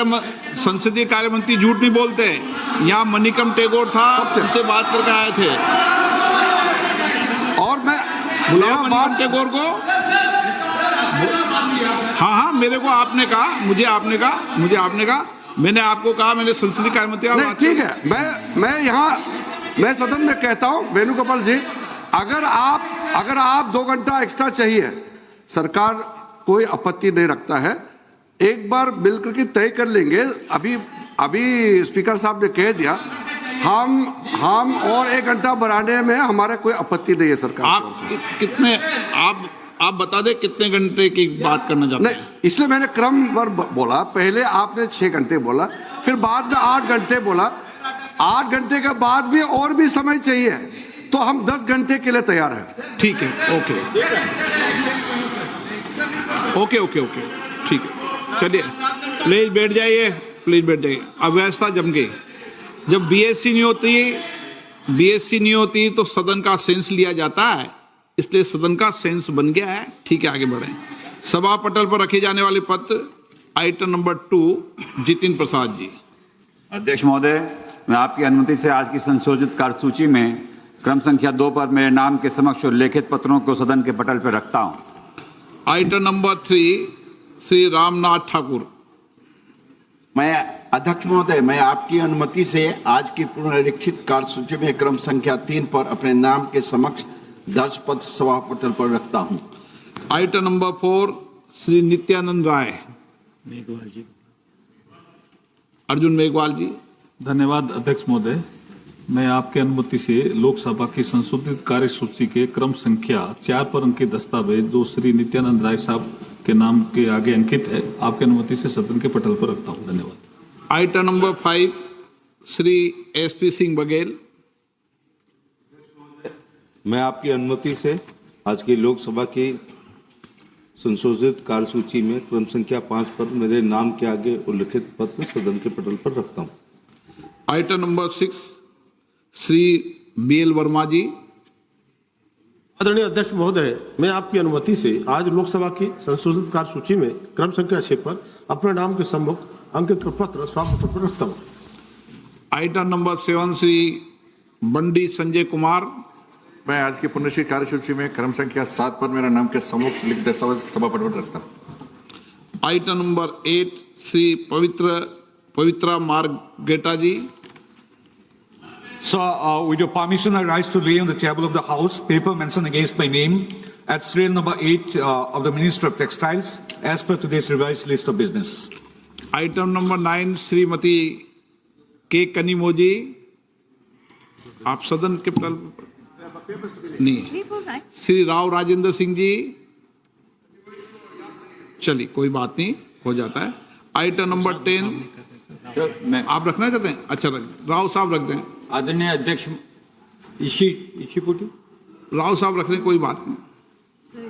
संसदीय कार्य मंत्री झूठ नहीं बोलते। यहाँ मणिकम टेगोर था, उनसे बात करके आए थे। और मैं बुलाओ मणिकम टेगोर को। हाँ, मेरे को आपने कहा, मुझे आपने कहा, मैंने आपको कहा, मैंने संसदीय कार्य मंत्री। नहीं, ठीक है, मैं सदन में कहता हूं वेणुगोपाल जी, अगर आप 2 घंटा एक्स्ट्रा चाहिए, सरकार कोई आपत्ति नहीं रखता है। एक बार मिलकर के तय कर लेंगे। अभी स्पीकर साहब ने कह दिया, हम और 1 घंटा बढ़ाने में हमारे कोई आपत्ति नहीं है सरकार। आप बता दें कितने घंटे की बात करना चाहते हैं? इसलिए मैंने क्रमवार बोला। पहले आपने 6 घंटे बोला, फिर बाद में 8 घंटे बोला। 8 घंटे के बाद भी और भी समय चाहिए तो हम 10 घंटे के लिए तैयार हैं। ठीक है, ओके, ठीक है। चलिए, प्लीज बैठ जाइए। अब व्यवस्था जम गई। जब बीएससी नहीं होती तो सदन का सेंस लिया जाता है, इसलिए सदन का सेंस बन गया है। ठीक है, आगे बढ़ें। सभा पटल पर रखे जाने वाले पत्र, आइटम नंबर 2, जितिन प्रसाद जी। अध्यक्ष महोदय, मैं आपकी अनुमति से आज की संशोधित कार्यसूची में क्रम संख्या 2 पर मेरे नाम के समक्ष उल्लेखित पत्रों को सदन के पटल पर रखता हूं। Item number 3, Shri Ramnath Thakur. मैं अध्यक्ष महोदय, मैं आपकी अनुमति से आज की पुनरीक्षित कार्यसूची में क्रम संख्या 3 पर अपने नाम के समक्ष दर्ज पत्र सभा पटल पर रखता हूं। Item number 4, Shri Nityanand Rai. अर्जुन मेघवाल जी। धन्यवाद अध्यक्ष महोदय, मैं आपके अनुमति से लोकसभा की संशोधित कार्यसूची के क्रम संख्या 4 पर अंकित दस्तावेज जो श्री नित्यानंद राय साहब के नाम के आगे अंकित है, आपकी अनुमति से सदन के पटल पर रखता हूं। धन्यवाद। Item number 5, Shri SP Singh Baghel. मैं आपकी अनुमति से आज की लोकसभा की संशोधित कार्यसूची में क्रम संख्या 5 पर मेरे नाम के आगे उल्लिखित पत्र सदन के पटल पर रखता हूं। Item number 6, Shri BL Verma ji. आदरणीय अध्यक्ष महोदय, मैं आपकी अनुमति से आज लोकसभा की संशोधित कार्यसूची में क्रम संख्या 6 पर अपने नाम के सम्मुख अंकित पत्र सभा पर रखता हूं। Item number 7, Shri Bandi Sanjay Kumar. मैं आज की पुनरीक्षित कार्यसूची में क्रम संख्या 7 पर मेरा नाम के सम्मुख लिखित दस्तावेज सभा पटल पर रखता हूं। Item number 8, Shri Pabitra Margherita ji. So, with your permission, I rise to lay on the table of the House paper mentioned against my name at serial number 8 of the Minister of Textiles as per today's revised list of business. Item number 9, Shrimati के कनिमोजी। आप सदन के पटल नहीं। श्री राव राजेंद्र सिंह जी। चलिए, कोई बात नहीं, हो जाता है। आइटम नंबर 10, आप रखना चाहते हैं? अच्छा, राव साहब रख दें। आदरणीय अध्यक्ष, राव साहब रख दें, कोई बात नहीं।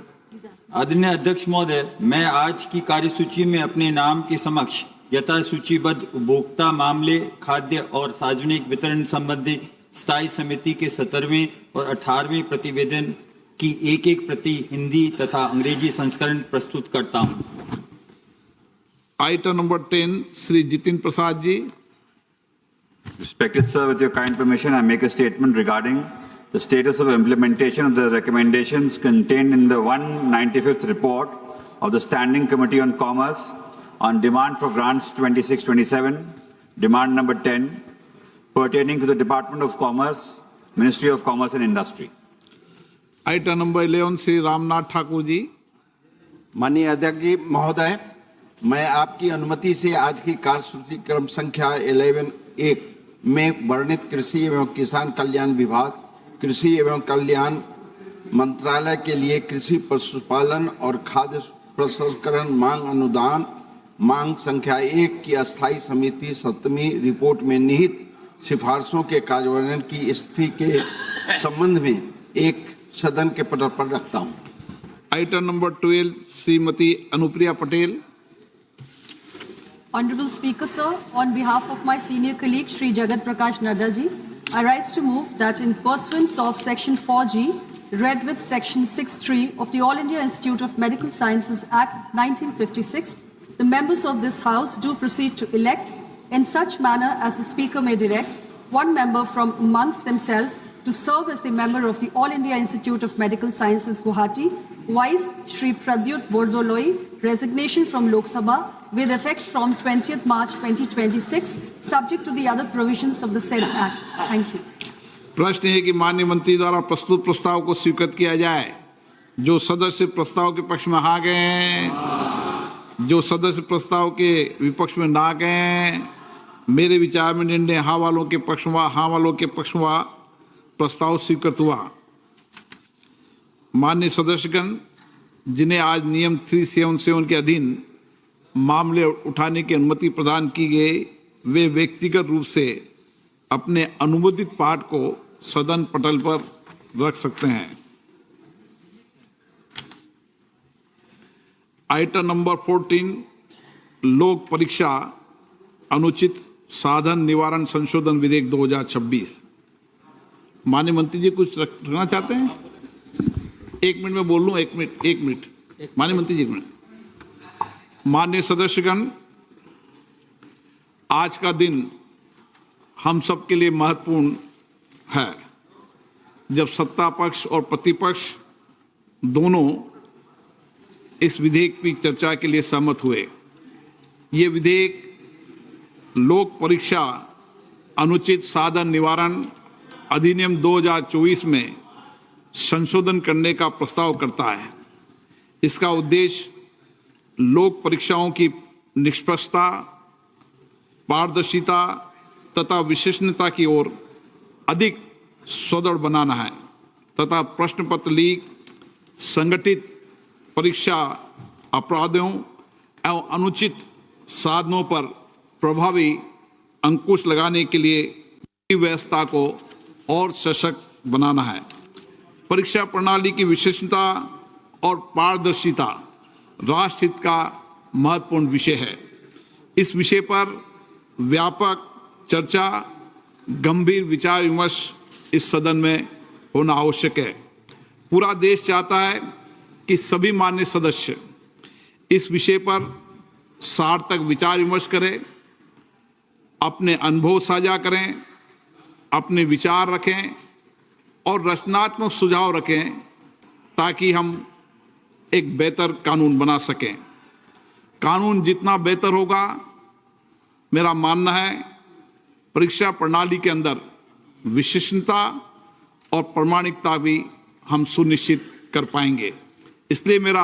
आदरणीय अध्यक्ष महोदय, मैं आज की कार्यसूची में अपने नाम के समक्ष यथा सूचीबद्ध उपभोक्ता मामले, खाद्य और सार्वजनिक वितरण संबंधी स्थायी समिति के 17वें और 18वें प्रतिवेदन की एक प्रति हिंदी तथा अंग्रेजी संस्करण प्रस्तुत करता हूं। Item number 10, Shri Jitin Prasada ji. Respected sir, with your kind permission, I make a statement regarding the status of implementation of the recommendations contained in the 195th report of the Standing Committee on Commerce on demand for grants 2627, demand number 10, pertaining to the Department of Commerce, Ministry of Commerce and Industry. Item number 11, Shri Ramnath Thakur ji. माननीय अध्यक्ष जी महोदय, मैं आपकी अनुमति से आज की कार्यसूची क्रम संख्या 11(1) में वर्णित कृषि एवं किसान कल्याण विभाग, कृषि एवं कल्याण मंत्रालय के लिए कृषि पशुपालन और खाद्य प्रसंस्करण मांग अनुदान मांग संख्या 1 की अस्थायी समिति 7वीं रिपोर्ट में निहित सिफारिशों के कार्यान्वयन की स्थिति के संबंध में एक सदन के पटल पर रखता हूं। Item number 12, Shrimati Anupriya Patel. Honorable Speaker, sir, on behalf of my senior colleague Shri Jagat Prakash Nadda ji, I rise to move that in pursuance of Section 4G, read with Section 6(3) of the All India Institute of Medical Sciences Act 1956, the members of this House do proceed to elect, in such manner as the Speaker may direct, one member from amongst themselves to serve as the member of the All India Institute of Medical Sciences, Guwahati, Vice Shri Pradyut Bordoloi, resignation from Lok Sabha with effect from 20th March 2026, subject to the other provisions of the said Act. Thank you. प्रश्न है कि माननीय मंत्री द्वारा प्रस्तुत प्रस्ताव को स्वीकृत किया जाए। जो सदस्य प्रस्ताव के पक्ष में हाँ गए हैं, जो सदस्य प्रस्ताव के विपक्ष में ना गए हैं, मेरे विचार में निर्णय हाँ वालों के पक्ष में, हाँ वालों के पक्ष में प्रस्ताव स्वीकृत हुआ। माननीय सदस्यगण, जिन्हें आज नियम 377 के अधीन मामले उठाने की अनुमति प्रदान की गई, वे व्यक्तिगत रूप से अपने अनुमोदित पाठ को सदन पटल पर रख सकते हैं। आइटम नंबर 14, लोक परीक्षा अनुचित साधन निवारण संशोधन विधेयक 2026। माननीय मंत्री जी कुछ रखना चाहते हैं? 1 मिनट में बोल लूं, 1 मिनट। माननीय मंत्री जी, 1 मिनट। माननीय सदस्यगण, आज का दिन हम सब के लिए महत्वपूर्ण है, जब सत्ता पक्ष और प्रतिपक्ष दोनों इस विधेयक की चर्चा के लिए सहमत हुए। ये विधेयक लोक परीक्षा अनुचित साधन निवारण अधिनियम 2024 में संशोधन करने का प्रस्ताव करता है। इसका उद्देश्य लोक परीक्षाओं की निष्पक्षता, पारदर्शिता तथा विश्वसनीयता की ओर अधिक सुदृढ़ बनाना है तथा प्रश्न पत्र लीक, संगठित परीक्षा अपराधों एवं अनुचित साधनों पर प्रभावी अंकुश लगाने के लिए व्यवस्था को और सशक्त बनाना है। परीक्षा प्रणाली की विश्वसनीयता और पारदर्शिता राष्ट्रहित का महत्वपूर्ण विषय है। इस विषय पर व्यापक चर्चा, गंभीर विचार विमर्श इस सदन में होना आवश्यक है। पूरा देश चाहता है कि सभी माननीय सदस्य इस विषय पर सार्थक विचार विमर्श करें, अपने अनुभव साझा करें, अपने विचार रखें और रचनात्मक सुझाव रखें, ताकि हम एक बेहतर कानून बना सकें। कानून जितना बेहतर होगा, मेरा मानना है, परीक्षा प्रणाली के अंदर विश्वसनीयता और प्रामाणिकता भी हम सुनिश्चित कर पाएंगे। इसलिए मेरा